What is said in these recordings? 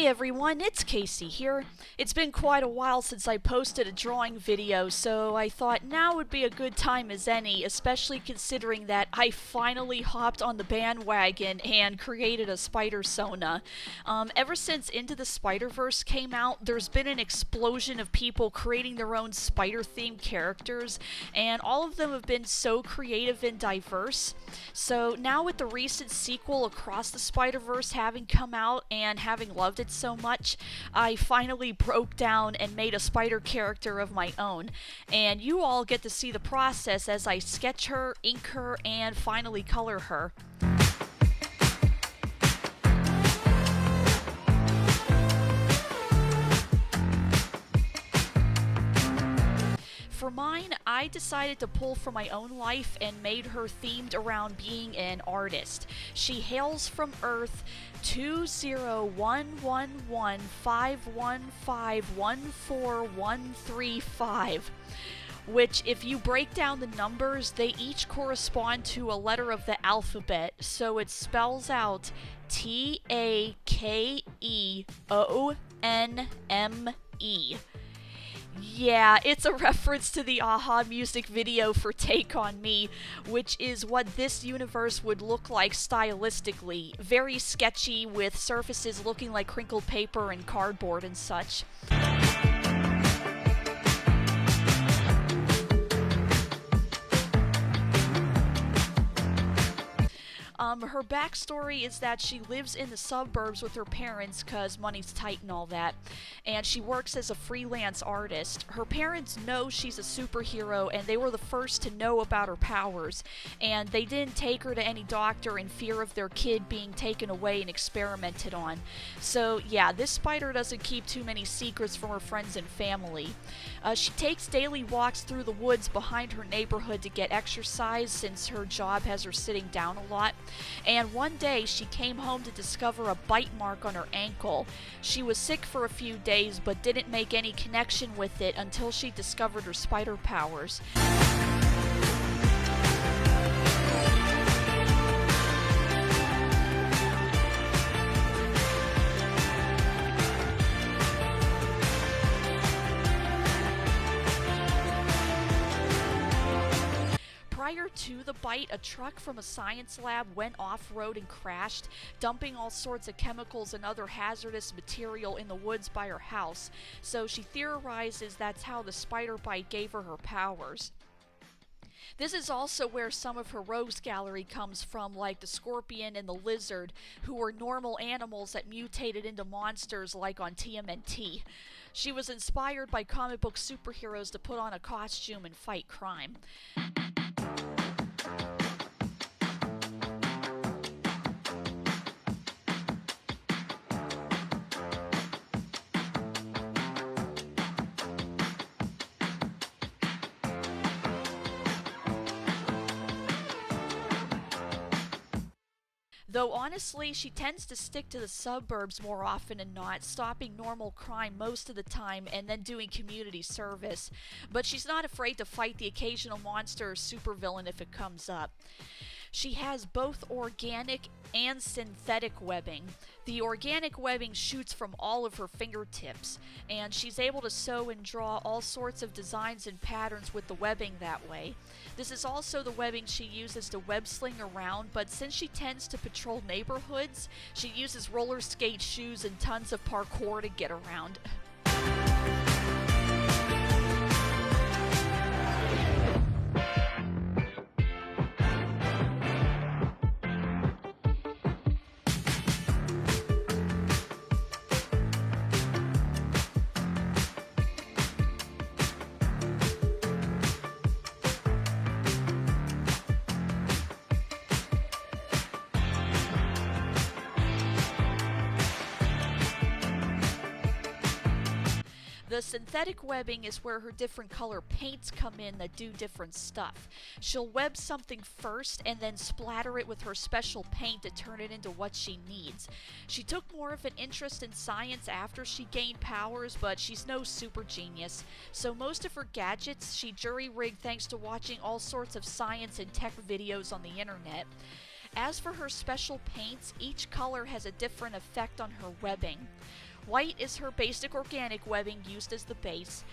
Hey everyone, it's Casey here. It's been quite a while since I posted a drawing video, so I thought now would be a good time as any, especially considering that I finally hopped on the bandwagon and created a Spider-Sona. Ever since Into the Spider-Verse came out, there's been an explosion of people creating their own spider-themed characters, and all of them have been so creative and diverse. So now with the recent sequel Across the Spider-Verse having come out and having loved it so much, I finally broke down and made a spider character of my own. And you all get to see the process as I sketch her, ink her, and finally color her. For mine, I decided to pull from my own life and made her themed around being an artist. She hails from Earth 2011151514135, which, if you break down the numbers, they each correspond to a letter of the alphabet, so it spells out Takeonme. Yeah, it's a reference to the Aha music video for Take On Me, which is what this universe would look like stylistically. Very sketchy, with surfaces looking like crinkled paper and cardboard and such. Her backstory is that she lives in the suburbs with her parents because money's tight and all that, and she works as a freelance artist. Her parents know she's a superhero, and they were the first to know about her powers, and they didn't take her to any doctor in fear of their kid being taken away and experimented on. So yeah, this spider doesn't keep too many secrets from her friends and family. She takes daily walks through the woods behind her neighborhood to get exercise since her job has her sitting down a lot. And one day she came home to discover a bite mark on her ankle. She was sick for a few days but didn't make any connection with it until she discovered her spider powers. Prior to the bite, a truck from a science lab went off-road and crashed, dumping all sorts of chemicals and other hazardous material in the woods by her house, so she theorizes that's how the spider bite gave her her powers. This is also where some of her rogues gallery comes from, like the scorpion and the lizard, who were normal animals that mutated into monsters like on TMNT. She was inspired by comic book superheroes to put on a costume and fight crime. Though honestly, she tends to stick to the suburbs more often than not, stopping normal crime most of the time and then doing community service. But she's not afraid to fight the occasional monster or supervillain if it comes up. She has both organic and synthetic webbing. The organic webbing shoots from all of her fingertips, and she's able to sew and draw all sorts of designs and patterns with the webbing that way. This is also the webbing she uses to web sling around, but since she tends to patrol neighborhoods, she uses roller skate shoes and tons of parkour to get around. The synthetic webbing is where her different color paints come in that do different stuff. She'll web something first and then splatter it with her special paint to turn it into what she needs. She took more of an interest in science after she gained powers, but she's no super genius, so most of her gadgets she jury-rigged thanks to watching all sorts of science and tech videos on the internet. As for her special paints, each color has a different effect on her webbing. White is her basic organic webbing used as the base.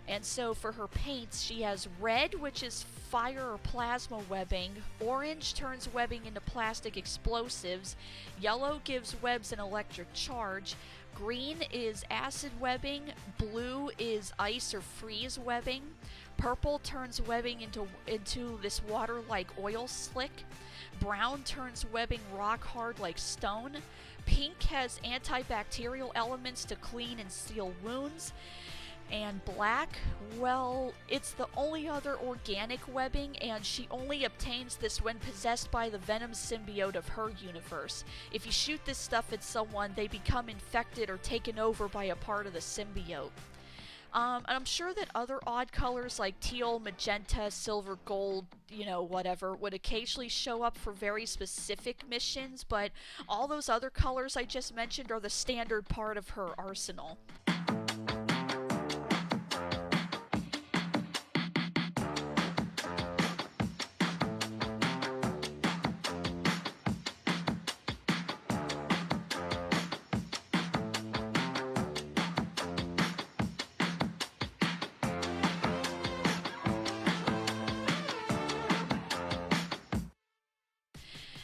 And so for her paints, she has red, which is fire or plasma webbing. Orange turns webbing into plastic explosives. Yellow gives webs an electric charge. Green is acid webbing. Blue is ice or freeze webbing. Purple turns webbing into this water-like oil slick. Brown turns webbing rock hard like stone. Pink has antibacterial elements to clean and seal wounds. And black, well, it's the only other organic webbing, and she only obtains this when possessed by the venom symbiote of her universe. If you shoot this stuff at someone, they become infected or taken over by a part of the symbiote. And I'm sure that other odd colors like teal, magenta, silver, gold, whatever, would occasionally show up for very specific missions, but all those other colors I just mentioned are the standard part of her arsenal.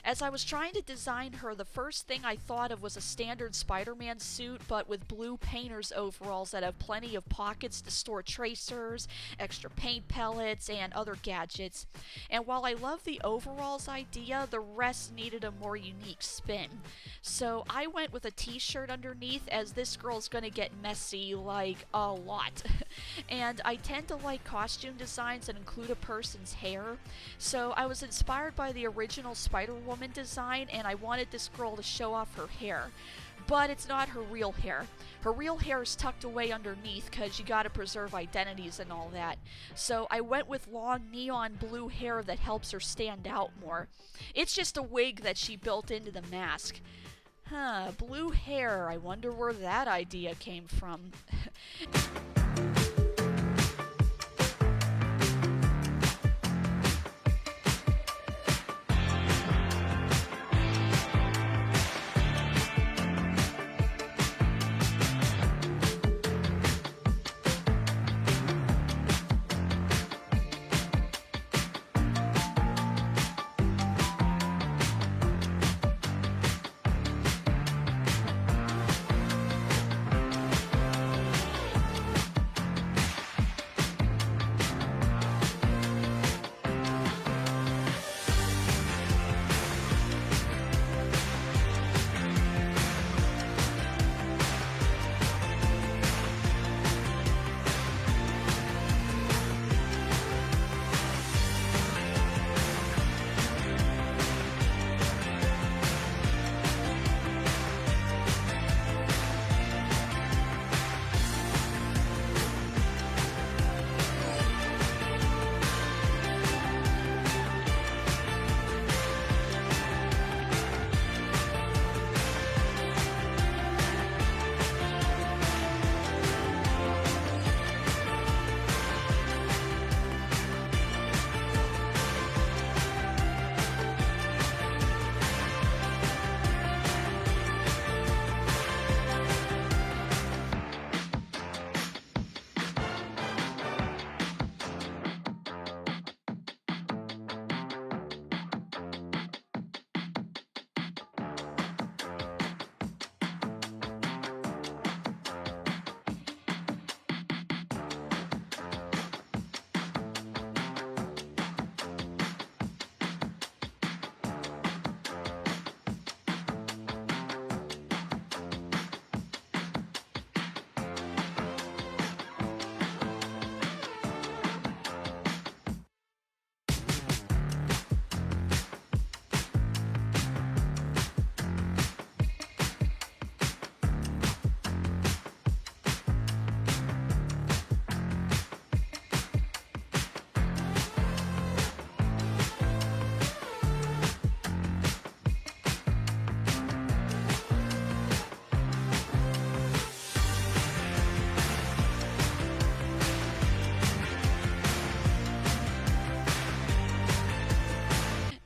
As I was trying to design her, the first thing I thought of was a standard Spider-Man suit, but with blue painter's overalls that have plenty of pockets to store tracers, extra paint pellets, and other gadgets. And while I love the overalls idea, the rest needed a more unique spin. So I went with a t-shirt underneath, as this girl's gonna get messy, like, a lot. And I tend to like costume designs that include a person's hair, so I was inspired by the original Spider-Woman design, and I wanted this girl to show off her hair. But it's not her real hair. Her real hair is tucked away underneath because you gotta preserve identities and all that. So I went with long neon blue hair that helps her stand out more. It's just a wig that she built into the mask. Blue hair. I wonder where that idea came from.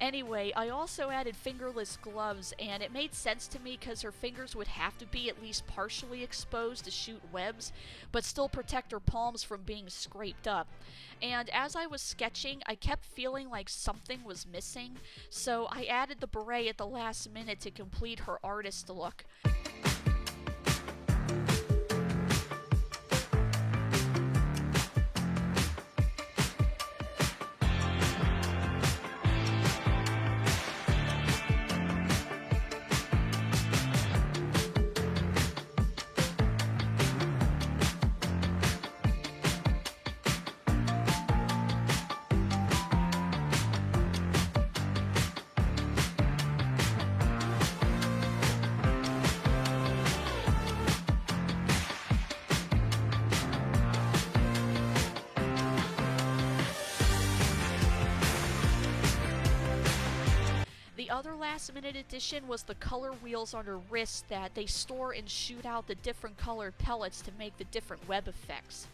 Anyway, I also added fingerless gloves, and it made sense to me because her fingers would have to be at least partially exposed to shoot webs, but still protect her palms from being scraped up. And as I was sketching, I kept feeling like something was missing, so I added the beret at the last minute to complete her artist look. The other last minute addition was the color wheels on her wrist that they store and shoot out the different colored pellets to make the different web effects.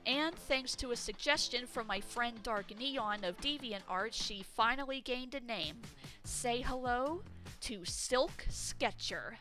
And thanks to a suggestion from my friend Dark Neon of DeviantArt, she finally gained a name. Say hello to Silk Sketcher.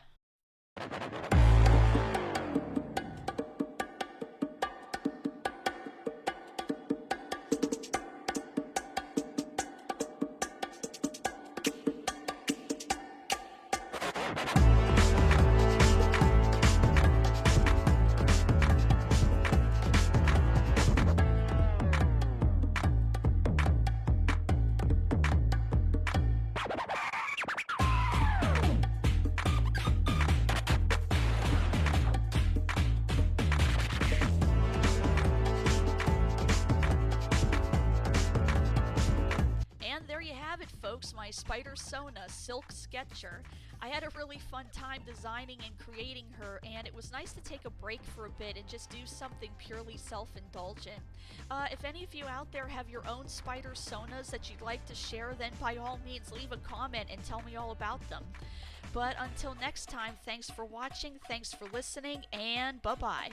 And there you have it, folks, my Spider-Sona Silk Sketcher. I had a really fun time designing and creating her, and it was nice to take a break for a bit and just do something purely self-indulgent. If any of you out there have your own Spider-Sonas that you'd like to share, then by all means leave a comment and tell me all about them. But until next time, thanks for watching, thanks for listening, and bye-bye.